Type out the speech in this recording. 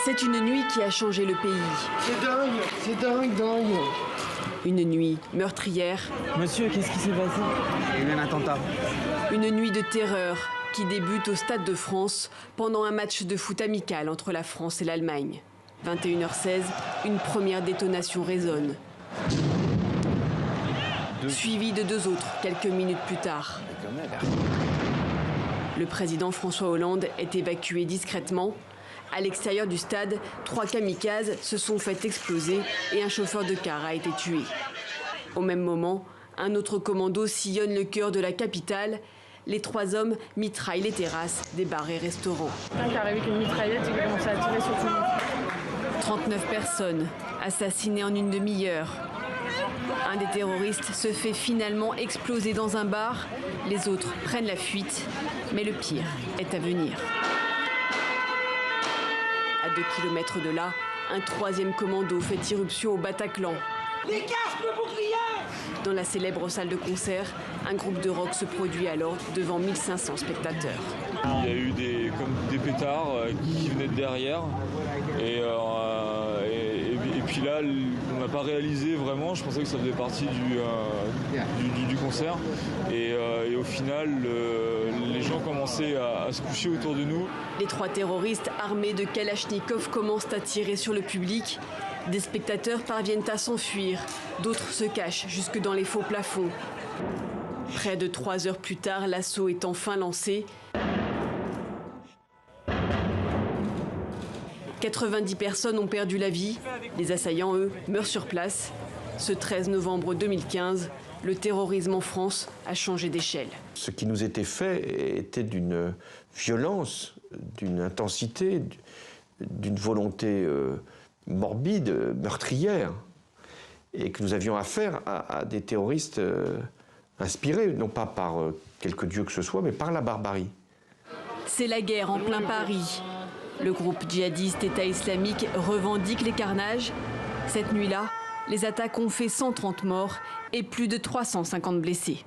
C'est une nuit qui a changé le pays. C'est dingue. Une nuit meurtrière. Monsieur, qu'est-ce qui s'est passé? Il y a eu un attentat. Une nuit de terreur qui débute au Stade de France pendant un match de foot amical entre la France et l'Allemagne. 21h16, une première détonation résonne. Suivie de deux autres quelques minutes plus tard. Le président François Hollande est évacué discrètement. À l'extérieur du stade, 3 kamikazes se sont fait exploser et un chauffeur de car a été tué. Au même moment, un autre commando sillonne le cœur de la capitale. Les 3 hommes mitraillent les terrasses des bars et restaurants. Quelqu'un qui arrive avec une mitraillette et qui commence à tirer sur tout le monde. 39 personnes assassinées en une demi-heure. Un des terroristes se fait finalement exploser dans un bar. Les autres prennent la fuite, mais le pire est à venir. À 2 kilomètres de là, un 3e commando fait irruption au Bataclan. Les casques, le bouclier! Dans la célèbre salle de concert, un groupe de rock se produit alors devant 1500 spectateurs. Il y a eu des pétards qui venaient de derrière. Et puis là, on n'a pas réalisé vraiment. Je pensais que ça faisait partie du concert. Et au final, les gens commençaient à se coucher autour de nous. Les 3 terroristes armés de Kalachnikov commencent à tirer sur le public. Des spectateurs parviennent à s'enfuir. D'autres se cachent jusque dans les faux plafonds. Près de 3 heures plus tard, l'assaut est enfin lancé. 90 personnes ont perdu la vie. Les assaillants, eux, meurent sur place. Ce 13 novembre 2015, le terrorisme en France a changé d'échelle. Ce qui nous était fait était d'une violence, d'une intensité, d'une volonté morbide, meurtrière, et que nous avions affaire à des terroristes inspirés, non pas par quelque dieu que ce soit, mais par la barbarie. C'est la guerre en plein Paris. Le groupe djihadiste État islamique revendique les carnages. Cette nuit-là, les attaques ont fait 130 morts et plus de 350 blessés.